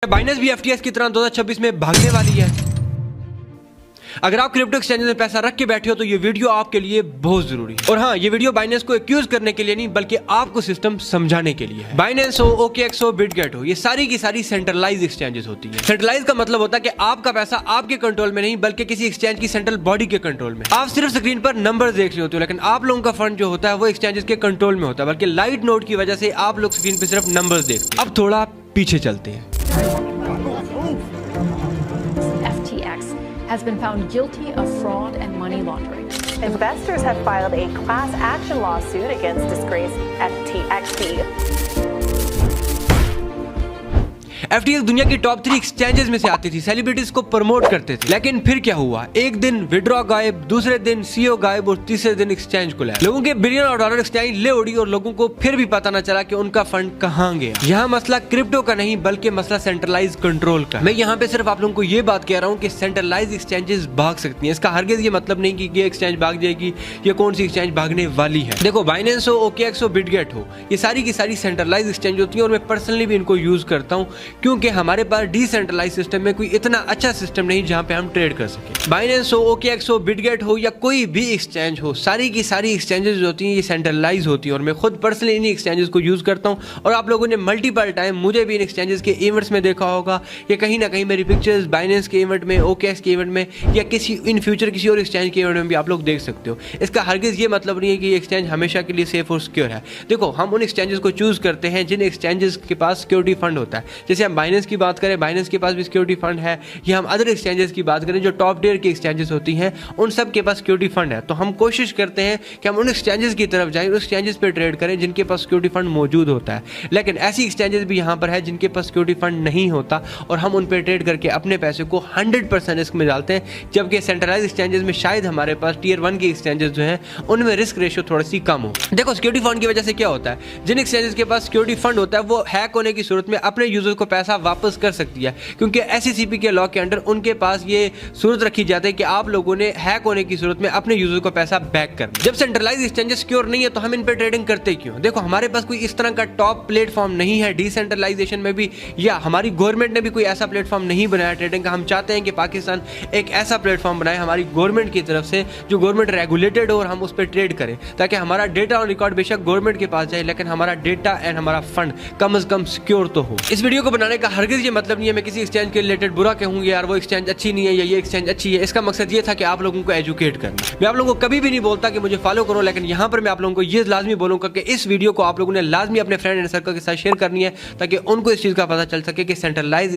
Binance भी FTX की तरह 2026 में भागने वाली है। अगर आप क्रिप्टो एक्सचेंज में पैसा रख के बैठे हो तो ये वीडियो आपके लिए बहुत जरूरी है। और हाँ, ये वीडियो बाइनेंस को एक्यूज करने के लिए नहीं बल्कि आपको सिस्टम समझाने के लिए है। बाइनेंस हो, ओकेएक्स हो, बिटगेट हो, ये सारी की सारी सेंट्रलाइज एक्सचेंजेस होती है। सेंट्रलाइज का मतलब होता है कि आपका पैसा आपके कंट्रोल में नहीं बल्कि किसी एक्सचेंज की सेंट्रल बॉडी के कंट्रोल में। आप सिर्फ स्क्रीन पर नंबर देख रहे होते हो, लेकिन आप लोगों का फंड जो होता है वो एक्सचेंजेस के कंट्रोल में होता है, बल्कि लाइट नोट की वजह से आप लोग स्क्रीन पर सिर्फ नंबर देखते हैं। अब थोड़ा पीछे चलते हैं। FTX has been found guilty of fraud and money laundering. Investors have filed a class action lawsuit against disgraced FTX. FTX दुनिया की टॉप 3 एक्सचेंजेस में से आती थी, सेलिब्रिटीज को प्रमोट करते थे। लेकिन फिर क्या हुआ, एक दिन विड्रॉ गायब, दूसरे दिन सीईओ गायब और तीसरे दिन एक्सचेंज को लैब। लोगों के बिलियन और डॉलर एक्सचेंज ले उड़ी और लोगों को फिर भी पता न चला कि उनका फंड कहां गया। यहाँ मसला क्रिप्टो का नहीं बल्कि मसला सेंट्रलाइज कंट्रोल का। मैं यहाँ पे सिर्फ आप लोगों को ये बात कह रहा हूँ कि सेंट्रलाइज एक्सचेंजेस भाग सकती है। इसका हरगिज ये मतलब नहीं कि ये एक्सचेंज भाग जाएगी या कौन सी एक्सचेंज भागने वाली है। देखो, बाइनेंस हो, ओकेएक्स हो, बिटगेट हो, ये सारी की सारी सेंट्रलाइज एक्सचेंज होती है और मैं पर्सनली भी इनको यूज करता हूँ क्योंकि हमारे पास डिसेंट्रलाइज सिस्टम में कोई इतना अच्छा सिस्टम नहीं जहां पे हम ट्रेड कर सके। बाइनेंस हो, ओकेएक्स हो, बिटगेट हो या कोई भी एक्सचेंज हो, सारी की सारी एक्सचेंजेस होती हैं ये सेंट्रलाइज होती है और मैं खुद पर्सनली इन एक्सचेंजेस को यूज करता हूं। और आप लोगों ने मल्टीपल टाइम मुझे भी इन एक्सचेंजेस के इवेंट्स में देखा होगा या कहीं ना कहीं मेरी पिक्चर्स बाइनेंस के इवेंट में, ओकेएक्स के इवेंट में या किसी इन फ्यूचर किसी और एक्सचेंज के इवेंट में भी आप लोग देख सकते हो। इसका हरगिज ये मतलब नहीं है कि एक्सचेंज हमेशा के लिए सेफ और सिक्योर है। देखो, हम उन एक्सचेंजेस को चूज करते हैं जिन एक्सचेंजेस के पास सिक्योरिटी फंड होता है। जैसे हम बाइनेंस की बात करें, बाइनेंस के पास भी सिक्योरिटी फंड है, या हम अदर एक्सचेंजेस की बात करें जो टॉप टियर की एक्सचेंजेस होती हैं उन सब के पास सिक्योरिटी फंड है। तो हम कोशिश करते हैं कि हम उन एक्सचेंजेस की तरफ जाएं, उस एक्सचेंजेस पे ट्रेड करें जिनके पास सिक्योरिटी फंड मौजूद होता है। लेकिन ऐसी एक्सचेंजेस भी यहाँ पर है जिनके पास सिक्योरिटी फंड नहीं होता और हम उन पे ट्रेड करके अपने पैसे को 100% रिस्क में डालते हैं, जबकि सेंट्रलाइज एक्सचेंजेस में शायद हमारे पास टियर 1 की एक्सचेंजेस जो हैं उनमें रिस्क रेशियो थोड़ी सी कम हो। देखो, सिक्योरिटी फंड की वजह से क्या होता है, जिन एक्सचेंजेस के पास सिक्योरिटी फंड होता है वो हैक होने की सूरत में अपने यूजर को पैसा वापस कर सकती है, क्योंकि एसईसीपी के लॉ के अंडर उनके पास ये सूरत रखी जाती है कि आप लोगों ने हैक होने की सूरत में अपने यूजर को पैसा बैक करना। जब सेंट्रलाइज एक्सचेंजेस सिक्योर नहीं है तो हम इन पे ट्रेडिंग करते क्यों? देखो, हमारे पास कोई इस तरह का टॉप प्लेटफॉर्म नहीं है डिसेंट्रलाइजेशन में भी, या हमारी गवर्नमेंट ने भी कोई ऐसा प्लेटफॉर्म नहीं बनाया ट्रेडिंग का। हम चाहते हैं कि पाकिस्तान एक ऐसा प्लेटफॉर्म बनाए हमारी गवर्नमेंट की तरफ से जो गवर्नमेंट रेगुलेटेड हो और हम उस पर ट्रेड करें, ताकि हमारा डेटा और रिकॉर्ड बेशक गवर्नमेंट के पास जाए लेकिन हमारा डेटा एंड हमारा फंड कम से कम सिक्योर तो हो। इस वीडियो को बनाने का हरगिज ये मतलब नहीं है मैं किसी एक्सचेंज के रिलेटेड बुरा कहूंगा यार वो एक्सचेंज अच्छी नहीं है या ये एक्सचेंज अच्छी है। इसका मकसद ये था कि आप लोगों को एजुकेट करना। मैं आप लोगों को कभी भी नहीं बोलता कि मुझे फॉलो करो, लेकिन यहाँ पर मैं आप लोगों को ये लाजमी बोलूंगा कि इस वीडियो को आप लोगों ने लाजमी अपने फ्रेंड एंड सर्कल के साथ शेयर करनी है ताकि उनको इस चीज का पता चल सके कि सेंट्रलाइज